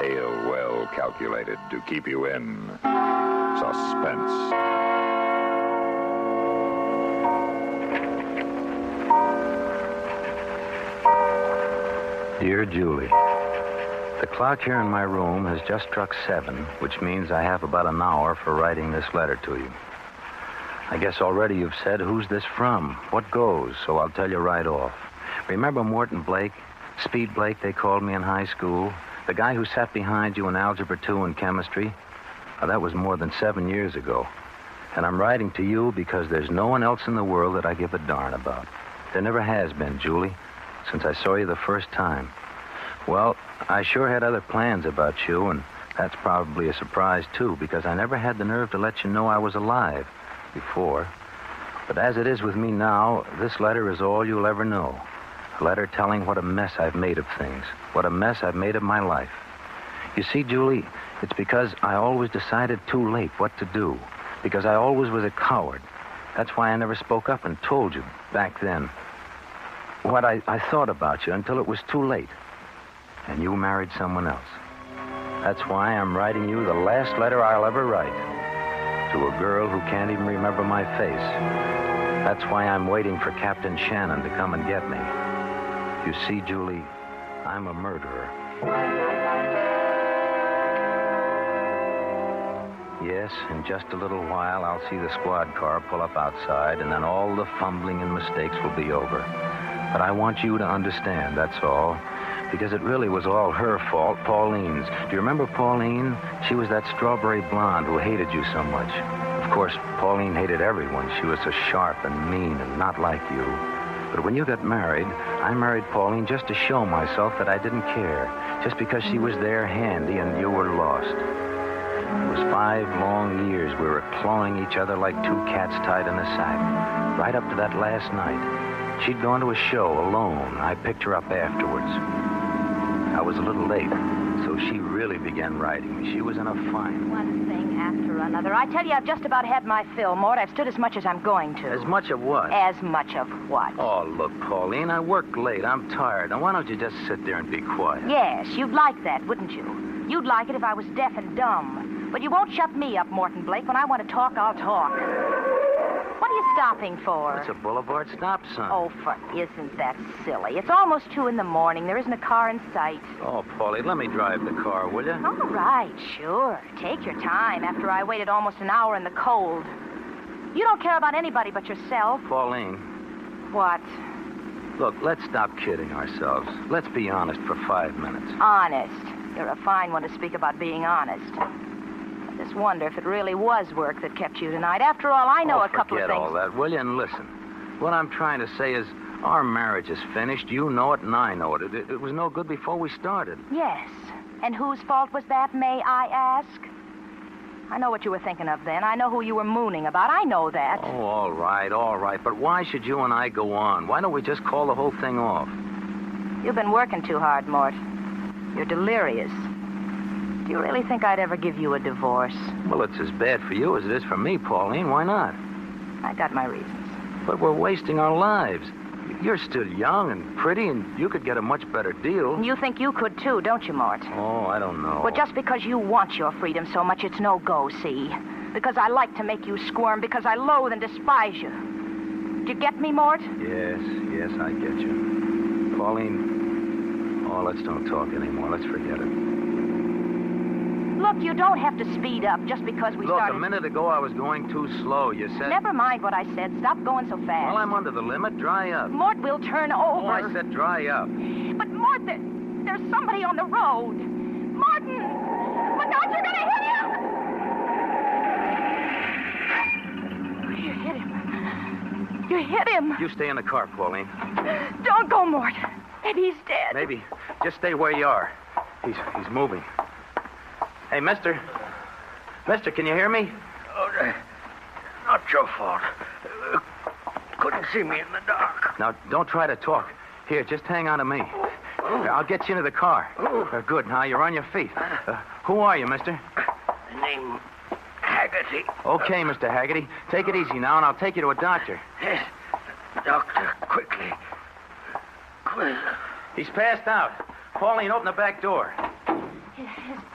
tale well calculated to keep you in suspense. Dear Julie, the clock here in my room has just struck 7, which means I have about an hour for writing this letter to you. I guess already you've said, who's this from? What goes? So I'll tell you right off. Remember Morton Blake? Speed Blake, they called me in high school. The guy who sat behind you in Algebra 2 and chemistry. Now, that was more than 7 years ago. And I'm writing to you because there's no one else in the world that I give a darn about. There never has been, Julie, since I saw you the first time. Well, I sure had other plans about you, and that's probably a surprise, too, because I never had the nerve to let you know I was alive before. But as it is with me now, this letter is all you'll ever know. A letter telling what a mess I've made of things, what a mess I've made of my life. You see, Julie, it's because I always decided too late what to do, because I always was a coward. That's why I never spoke up and told you back then what I thought about you until it was too late. And you married someone else. That's why I'm writing you the last letter I'll ever write. To a girl who can't even remember my face. That's why I'm waiting for Captain Shannon to come and get me. You see, Julie, I'm a murderer. Yes, in just a little while, I'll see the squad car pull up outside, and then all the fumbling and mistakes will be over. But I want you to understand, that's all. Because it really was all her fault, Pauline's. Do you remember Pauline? She was that strawberry blonde who hated you so much. Of course, Pauline hated everyone. She was so sharp and mean and not like you. But when you got married, I married Pauline just to show myself that I didn't care. Just because she was there handy and you were lost. It was 5 long years we were clawing each other like 2 cats tied in a sack. Right up to that last night. She'd gone to a show alone. I picked her up afterwards. I was a little late, so she really began writing me. She was in a fine... One thing after another. I tell you, I've just about had my fill, Mort. I've stood as much as I'm going to. As much of what? As much of what? Oh, look, Pauline, I worked late. I'm tired. Now, why don't you just sit there and be quiet? Yes, you'd like that, wouldn't you? You'd like it if I was deaf and dumb. But you won't shut me up, Morton Blake. When I want to talk, I'll talk. What are you stopping for? It's a boulevard stop sign. Oh, isn't that silly? It's almost 2 in the morning. There isn't a car in sight. Oh, Paulie, let me drive the car, will you? All right, sure. Take your time after I waited almost an hour in the cold. You don't care about anybody but yourself. Pauline. What? Look, let's stop kidding ourselves. Let's be honest for 5 minutes. Honest? You're a fine one to speak about being honest. I just wonder if it really was work that kept you tonight. After all, I know a couple of things. Forget all that, will you? And listen. What I'm trying to say is our marriage is finished. You know it, and I know it. It was no good before we started. Yes. And whose fault was that, may I ask? I know what you were thinking of then. I know who you were mooning about. I know that. Oh, all right. But why should you and I go on? Why don't we just call the whole thing off? You've been working too hard, Mort. You're delirious. Do you really think I'd ever give you a divorce? Well, it's as bad for you as it is for me, Pauline. Why not? I got my reasons. But we're wasting our lives. You're still young and pretty, and you could get a much better deal. You think you could, too, don't you, Mort? Oh, I don't know. Well, just because you want your freedom so much, it's no go, see? Because I like to make you squirm, because I loathe and despise you. Do you get me, Mort? Yes, I get you. Pauline, let's don't talk anymore. Let's forget it. Look, you don't have to speed up just because we started... Look, a minute ago I was going too slow. You said... Never mind what I said. Stop going so fast. Well, I'm under the limit. Dry up. Mort will turn over. Oh, I said dry up. But, Mort, there's somebody on the road. Morton! Look out, you're gonna hit him! You hit him. You hit him. You stay in the car, Pauline. Don't go, Mort. Maybe he's dead. Maybe. Just stay where you are. He's moving. Hey, mister. Mister, can you hear me? Oh, not your fault. Couldn't see me in the dark. Now, don't try to talk. Here, just hang on to me. I'll get you into the car. Good. Now, you're on your feet. Who are you, mister? Name Haggerty. Okay, Mr. Haggerty. Take it easy now, and I'll take you to a doctor. Yes. Doctor, quickly. Quick. He's passed out. Pauline, open the back door.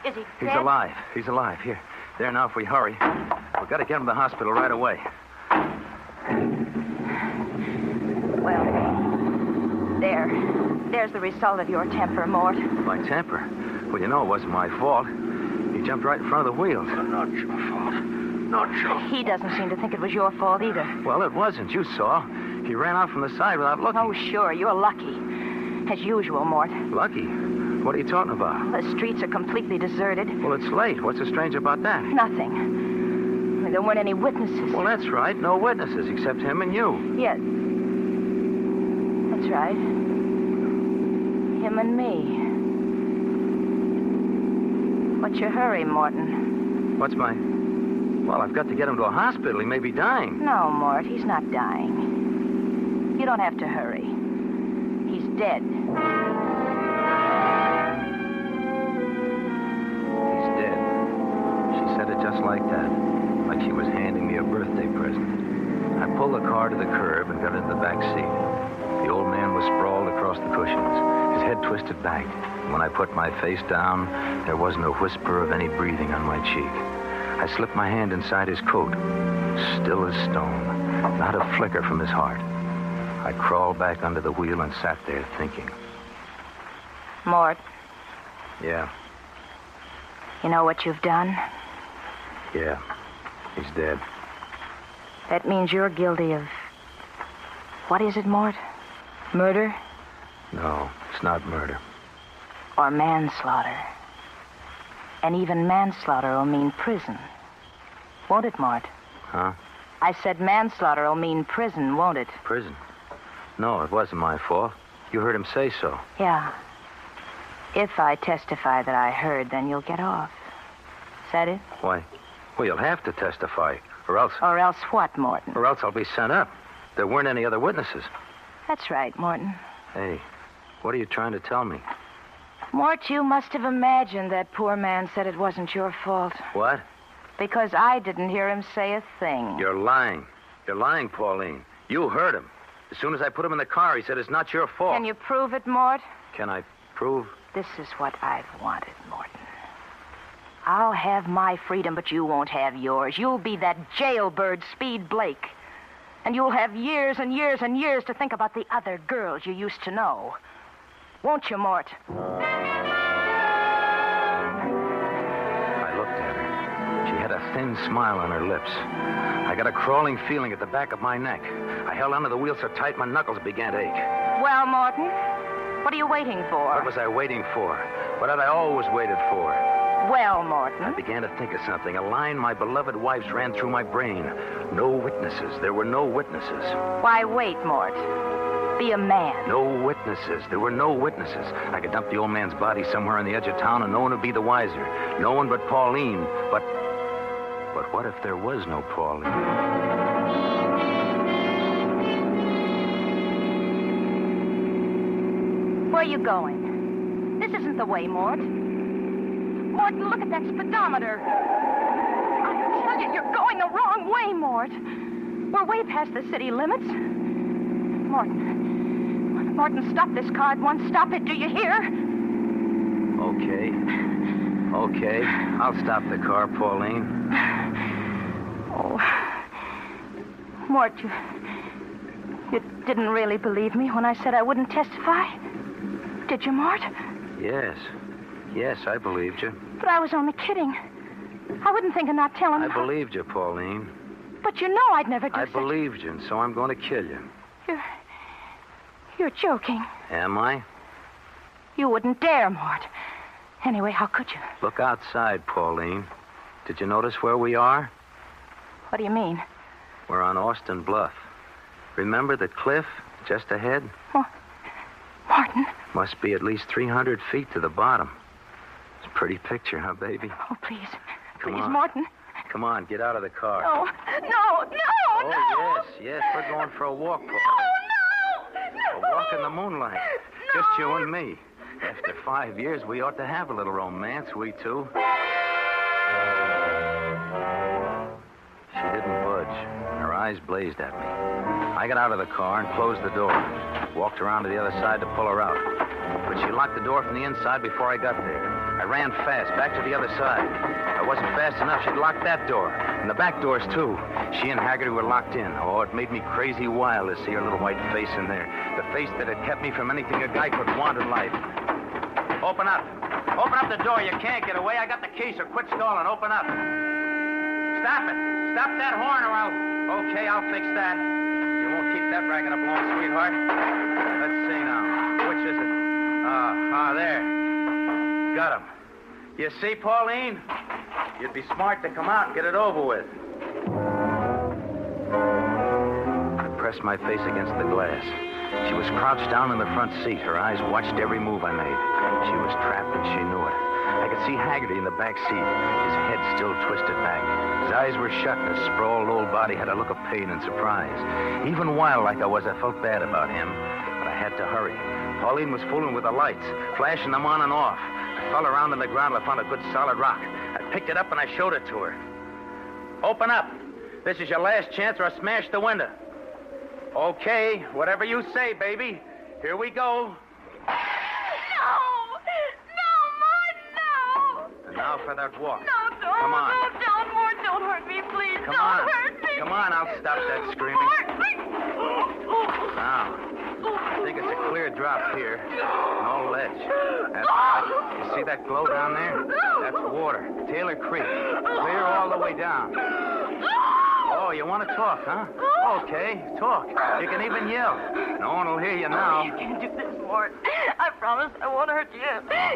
Is he dead? He's alive. He's alive. Here. There now, if we hurry. We've got to get him to the hospital right away. Well, there's the result of your temper, Mort. My temper? Well, you know it wasn't my fault. He jumped right in front of the wheels. Not your fault. Not your fault. He doesn't seem to think it was your fault either. Well, it wasn't. You saw. He ran out from the side without looking. Oh, sure. You're lucky. As usual, Mort. Lucky? What are you talking about? The streets are completely deserted. Well, it's late. What's so strange about that? Nothing. I mean, there weren't any witnesses. Well, that's right. No witnesses except him and you. Yes. That's right. Him and me. What's your hurry, Morton? What's my... Well, I've got to get him to a hospital. He may be dying. No, Mort, he's not dying. You don't have to hurry. He's dead. He's dead. She said it just like that. Like she was handing me a birthday present. I pulled the car to the curb and got into the back seat. The old man was sprawled across the cushions, his head twisted back. When I put my face down, there wasn't a whisper of any breathing on my cheek. I slipped my hand inside his coat, still as stone, not a flicker from his heart. I crawled back under the wheel and sat there thinking. Mort. Yeah. You know what you've done? Yeah. He's dead. That means you're guilty of... What is it, Mort? Murder? No, it's not murder. Or manslaughter. And even manslaughter will mean prison. Won't it, Mort? Huh? I said manslaughter will mean prison, won't it? Prison? No, it wasn't my fault. You heard him say so. Yeah. If I testify that I heard, then you'll get off. Is that it? Why? Well, you'll have to testify, or else... Or else what, Morton? Or else I'll be sent up. There weren't any other witnesses. That's right, Morton. Hey, what are you trying to tell me? Mort, you must have imagined that poor man said it wasn't your fault. What? Because I didn't hear him say a thing. You're lying. You're lying, Pauline. You heard him. As soon as I put him in the car, he said it's not your fault. Can you prove it, Mort? Can I prove? This is what I've wanted, Morton. I'll have my freedom, but you won't have yours. You'll be that jailbird Speed Blake. And you'll have years and years and years to think about the other girls you used to know. Won't you, Mort? I looked at her. She had a thin smile on her lips. I got a crawling feeling at the back of my neck. I held onto the wheel so tight my knuckles began to ache. Well, Morton, what are you waiting for? What was I waiting for? What had I always waited for? Well, Morton. I began to think of something. A line my beloved wife's ran through my brain. No witnesses. There were no witnesses. Why wait, Mort? Be a man. No witnesses. There were no witnesses. I could dump the old man's body somewhere on the edge of town and no one would be the wiser. No one but Pauline. But what if there was no Pauline? Where are you going? This isn't the way, Mort. Morton, look at that speedometer. I tell you, you're going the wrong way, Mort. We're way past the city limits. Morton, stop this car at once. Stop it, do you hear? Okay. I'll stop the car, Pauline. Oh. Mort, you didn't really believe me when I said I wouldn't testify? Did you, Mort? Yes, I believed you. But I was only kidding. I wouldn't think of not telling I believed you, Pauline. But you know I'd never do I believed you, and so I'm going to kill you. You're joking. Am I? You wouldn't dare, Mort. Anyway, how could you? Look outside, Pauline. Did you notice where we are? What do you mean? We're on Austin Bluff. Remember the cliff just ahead? Oh, Morton. Must be at least 300 feet to the bottom. It's a pretty picture, huh, baby? Oh, please. Come Please, on. Morton. Come on, get out of the car. No. Oh, yes. We're going for a walk, Pauline. A walk in the moonlight. No. Just you and me. After 5 years, we ought to have a little romance, we two. She didn't budge. Her eyes blazed at me. I got out of the car and closed the door. Walked around to the other side to pull her out. But she locked the door from the inside before I got there. I I ran fast, back to the other side. I wasn't fast enough. She'd locked that door. And the back doors, too. She and Haggerty were locked in. Oh, it made me crazy wild to see her little white face in there. The face that had kept me from anything a guy could want in life. Open up. Open up the door. You can't get away. I got the key, so quit stalling. Open up. Stop it. Stop that horn or I'll... Okay, I'll fix that. You won't keep that racket up long, sweetheart. Let's see now. Which is it? There. Got him. You see, Pauline? You'd be smart to come out and get it over with. I pressed my face against the glass. She was crouched down in the front seat. Her eyes watched every move I made. She was trapped and she knew it. I could see Haggerty in the back seat, his head still twisted back. His eyes were shut and his sprawled old body had a look of pain and surprise. Even wild like I was, I felt bad about him, but I had to hurry. Pauline was fooling with the lights, flashing them on and off. I fell around on the ground and I found a good solid rock. I picked it up and I showed it to her. Open up. This is your last chance or I'll smash the window. Okay, whatever you say, baby. Here we go. Now for that walk. No, don't. Come on. No, don't, Mort. Don't hurt me, please. Come don't on. hurt me. Come on, I'll stop that screaming. Now, I think it's a clear drop here. No ledge. That's right. You see that glow down there? That's water. Taylor Creek. Clear all the way down. Oh, you want to talk, huh? Okay, talk. You can even yell. No one will hear you now. You can't do this, Mort. I promise I won't hurt you.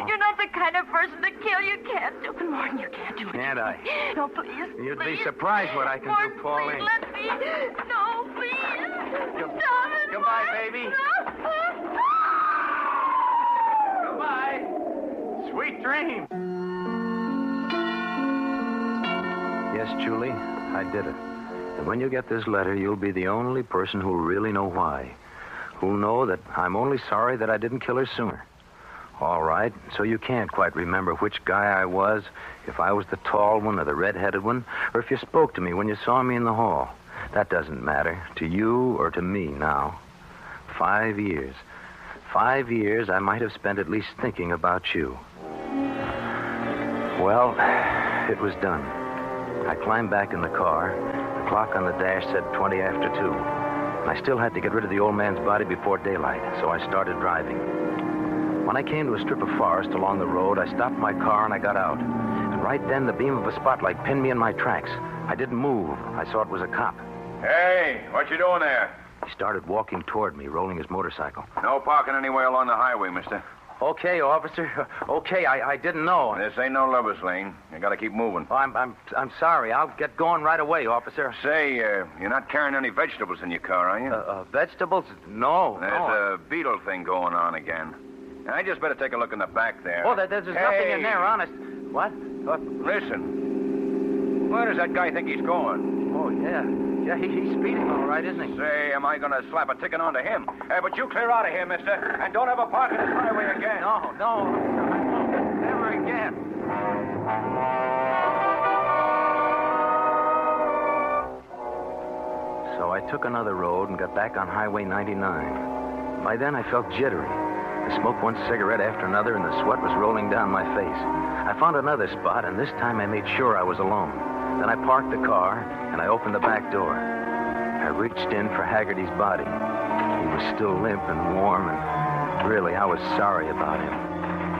You're not the kind of person to kill. You can't do it, Morton. You can't do it. Can't I? No, please. You'd please. be surprised what I can Morton, do, Pauline. Please, let me. No, please. Stop it. Goodbye, Mort. baby. No. Goodbye. Sweet dreams. Yes, Julie, I did it. And when you get this letter, you'll be the only person who'll really know why. Who'll know that I'm only sorry that I didn't kill her sooner. All right, so you can't quite remember which guy I was, if I was the tall one or the red-headed one, or if you spoke to me when you saw me in the hall. That doesn't matter, to you or to me now. 5 years. 5 years I might have spent at least thinking about you. Well, it was done. I climbed back in the car. The clock on the dash said 20 after 2. And I still had to get rid of the old man's body before daylight, so I started driving. When I came to a strip of forest along the road, I stopped my car and I got out. And right then, the beam of a spotlight pinned me in my tracks. I didn't move. I saw it was a cop. Hey, what you doing there? He started walking toward me, rolling his motorcycle. No parking anywhere along the highway, mister. Okay, officer. Okay, I didn't know. This ain't no lover's lane. You gotta keep moving. Oh, I'm sorry. I'll get going right away, officer. Say, you're not carrying any vegetables in your car, are you? Vegetables? No. There's a beetle thing going on again. I just better take a look in the back there. Oh, there's nothing in there, honest. What? Listen. Where does that guy think he's going? Oh, yeah. Yeah, he's speeding all right, isn't he? Say, am I going to slap a ticket onto him? But you clear out of here, mister, and don't ever park in this highway again. No. Never again. So I took another road and got back on Highway 99. By then, I felt jittery. I smoked one cigarette after another, and the sweat was rolling down my face. I found another spot, and this time I made sure I was alone. Then I parked the car, and I opened the back door. I reached in for Haggerty's body. He was still limp and warm, and really, I was sorry about him.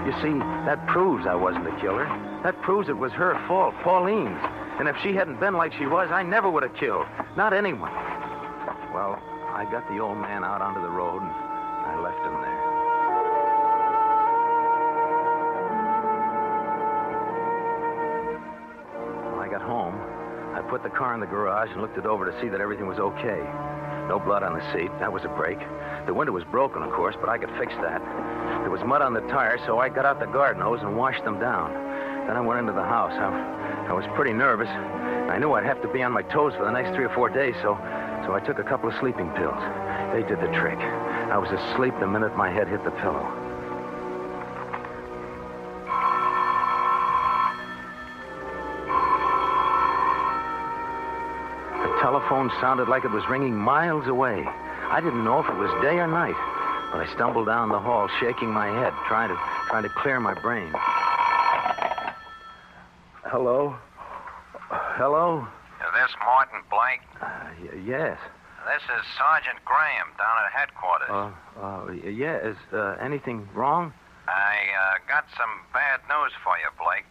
You see, that proves I wasn't the killer. That proves it was her fault, Pauline's. And if she hadn't been like she was, I never would have killed. Not anyone. Well, I got the old man out onto the road, and I left him there. Home, I put the car in the garage and looked it over to see that everything was okay. No blood on the seat. That was a break. The window was broken, of course, but I could fix that. There was mud on the tires, so I got out the garden hose and washed them down. Then I went into the house. I was pretty nervous. I knew I'd have to be on my toes for the next 3 or 4 days, so I took a couple of sleeping pills. They did the trick. I was asleep the minute my head hit the pillow. The telephone sounded like it was ringing miles away. I didn't know if it was day or night, but I stumbled down the hall, shaking my head, trying to clear my brain. Hello? Hello? Is this Morton Blake? Yes. This is Sergeant Graham down at headquarters. Yeah. Is anything wrong? I got some bad news for you, Blake.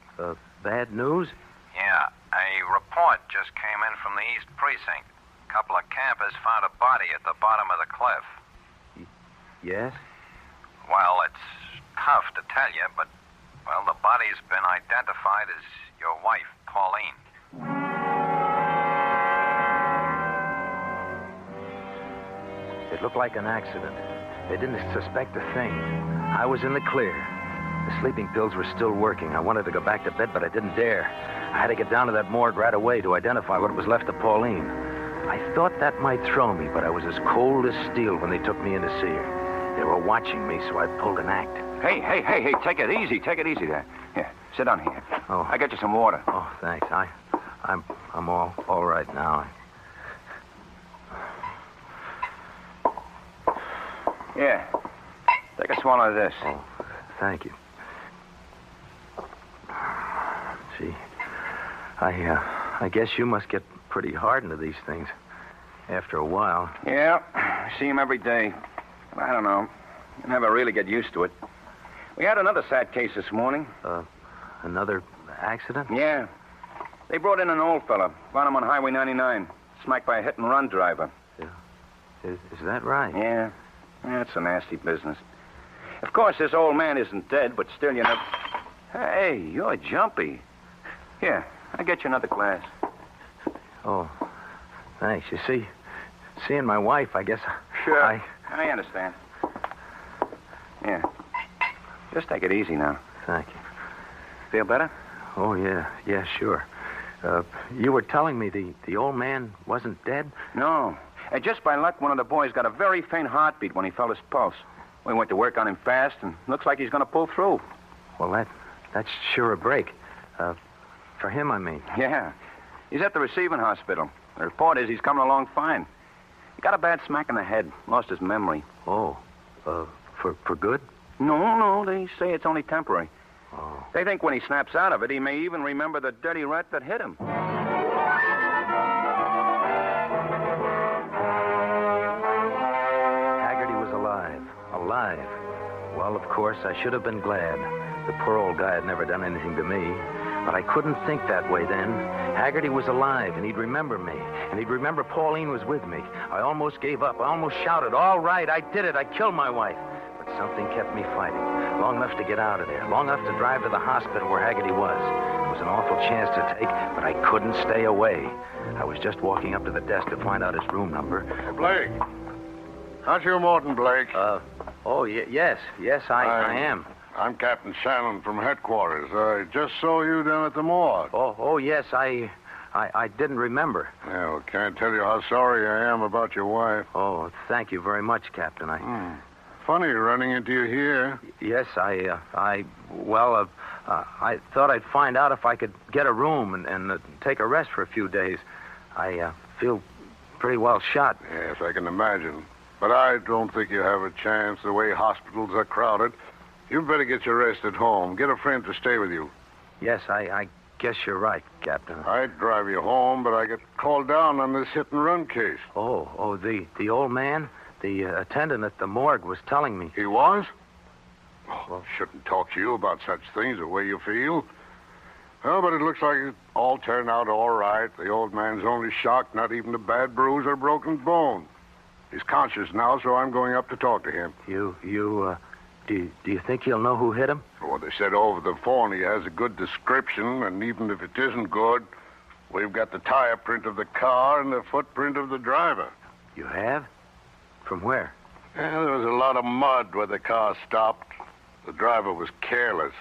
Bad news? Yeah. A report just came in from the East Precinct. A couple of campers found a body at the bottom of the cliff. Yes? Well, it's tough to tell you, but, well, the body's been identified as your wife, Pauline. It looked like an accident. They didn't suspect a thing. I was in the clear. The sleeping pills were still working. I wanted to go back to bed, but I didn't dare. I had to get down to that morgue right away to identify what was left of Pauline. I thought that might throw me, but I was as cold as steel when they took me in to see her. They were watching me, so I pulled an act. Hey, take it easy. Take it easy there. Here, sit down here. Oh. I got you some water. Oh, thanks. I'm all right now. Yeah. Take a swallow of this. Oh, thank you. Gee, I guess you must get pretty hardened to these things after a while. Yeah, I see him every day. I don't know. You never really get used to it. We had another sad case this morning. Another accident? Yeah. They brought in an old fella. Found him on Highway 99. Smacked by a hit-and-run driver. Yeah. Is that right? Yeah. It's a nasty business. Of course, this old man isn't dead, but still you never... Hey, you're jumpy. Here, I'll get you another glass. Oh, thanks. You see, seeing my wife, I guess... Sure. I understand. Yeah. Just take it easy now. Thank you. Feel better? Oh, yeah. Yeah, sure. You were telling me the old man wasn't dead? No. And just by luck, one of the boys got a very faint heartbeat when he felt his pulse. We went to work on him fast, and looks like he's going to pull through. Well, that's sure a break. For him, I mean. Yeah. He's at the receiving hospital. The report is he's coming along fine. He got a bad smack in the head. Lost his memory. Oh. For good? No. They say it's only temporary. Oh. They think when he snaps out of it, he may even remember the dirty rat that hit him. Alive. Well, of course, I should have been glad. The poor old guy had never done anything to me. But I couldn't think that way then. Haggerty was alive, and he'd remember me. And he'd remember Pauline was with me. I almost gave up. I almost shouted, all right, I did it. I killed my wife. But something kept me fighting. Long enough to get out of there. Long enough to drive to the hospital where Haggerty was. It was an awful chance to take, but I couldn't stay away. I was just walking up to the desk to find out his room number. Blake. Aren't you Morton Blake? Yes, I am. I'm Captain Shannon from headquarters. I just saw you down at the morgue. Oh, yes, I didn't remember. Yeah, well, can't tell you how sorry I am about your wife. Oh, thank you very much, Captain. Funny running into you here. Yes, I thought I'd find out if I could get a room and take a rest for a few days. I feel pretty well shot. Yes, I can imagine. But I don't think you have a chance the way hospitals are crowded. You'd better get your rest at home. Get a friend to stay with you. Yes, I guess you're right, Captain. I'd drive you home, but I get called down on this hit-and-run case. Oh, the old man? The attendant at the morgue was telling me. He was? Well, shouldn't talk to you about such things the way you feel. Well, but it looks like it all turned out all right. The old man's only shocked, not even a bad bruise or broken bone. He's conscious now, so I'm going up to talk to him. Do you think he'll know who hit him? Well, they said over the phone he has a good description, and even if it isn't good, we've got the tire print of the car and the footprint of the driver. You have? From where? Yeah, there was a lot of mud where the car stopped. The driver was careless.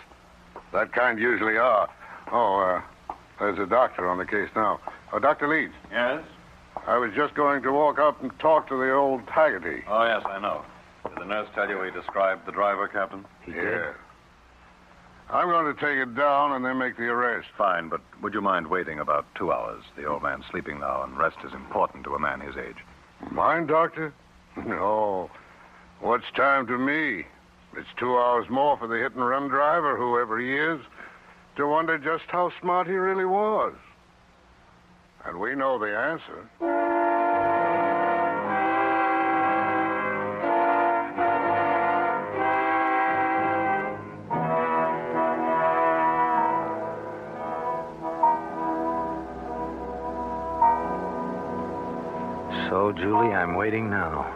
That kind usually are. There's a doctor on the case now. Dr. Leeds. Yes? I was just going to walk up and talk to the old Haggerty. Oh, yes, I know. Did the nurse tell you he described the driver, Captain? He did? Yeah. I'm going to take it down and then make the arrest. Fine, but would you mind waiting about 2 hours? The old man's sleeping now, and rest is important to a man his age. Mine, Doctor? No. What's time to me? It's 2 hours more for the hit-and-run driver, whoever he is. to wonder just how smart he really was. And we know the answer. So, Julie, I'm waiting now.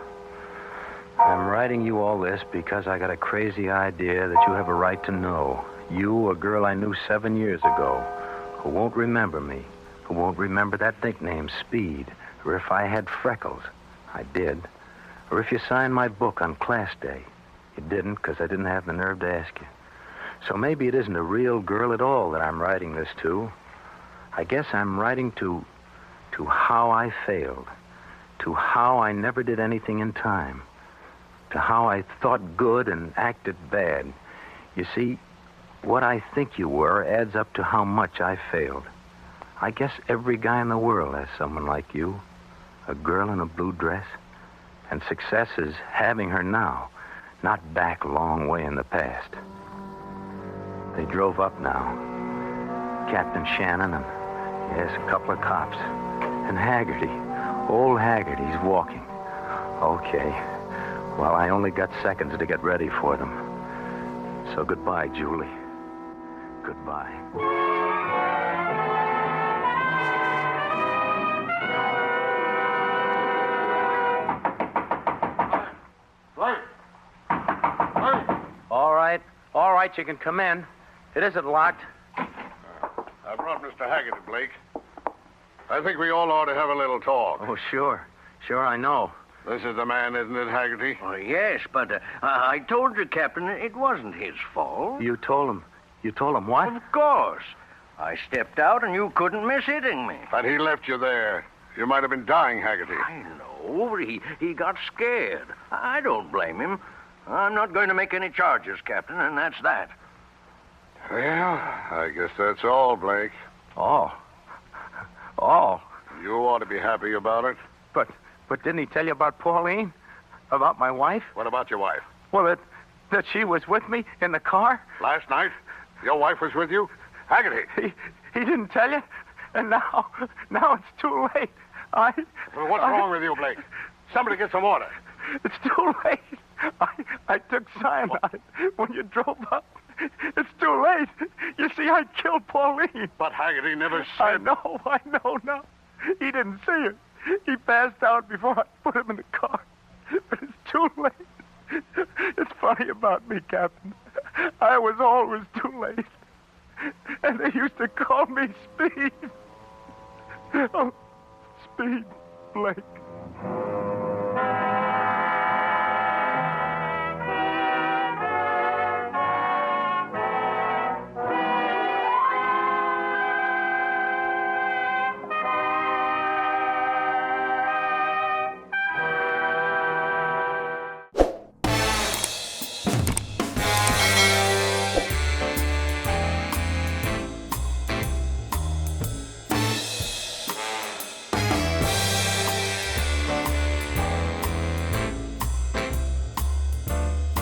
I'm writing you all this because I got a crazy idea that you have a right to know. You, a girl I knew 7 years ago, who won't remember me, who won't remember that nickname, Speed, or if I had freckles. I did. Or if you signed my book on class day. You didn't, because I didn't have the nerve to ask you. So maybe it isn't a real girl at all that I'm writing this to. I guess I'm writing to how I failed. To how I never did anything in time. To how I thought good and acted bad. You see, what I think you were adds up to how much I failed. I guess every guy in the world has someone like you. A girl in a blue dress. And success is having her now, not back a long way in the past. They drove up now. Captain Shannon and, yes, a couple of cops. And Haggerty. Old Haggerty's walking. Okay. Well, I only got seconds to get ready for them. So goodbye, Julie. Goodbye. All right, you can come in. It isn't locked. I brought Mr. Haggerty, Blake. I think we all ought to have a little talk. Oh, sure. Sure, I know. This is the man, isn't it, Haggerty? Oh, yes, but I told you, Captain, it wasn't his fault. You told him. You told him what? Of course. I stepped out and you couldn't miss hitting me. But he left you there. You might have been dying, Haggerty. I know. He got scared. I don't blame him. I'm not going to make any charges, Captain, and that's that. Well, I guess that's all, Blake. All. You ought to be happy about it. But didn't he tell you about Pauline? About my wife? What about your wife? Well, that she was with me in the car? Last night? Your wife was with you? Haggerty! He didn't tell you? And now it's too late. Well, what's wrong with you, Blake? Somebody get some water. It's too late. I took cyanide when you drove up. It's too late. You see, I killed Pauline. But Haggerty never said... I know now. He didn't see her. He passed out before I put him in the car. But it's too late. It's funny about me, Captain. I was always too late. And they used to call me Speed. Oh, Speed Blake.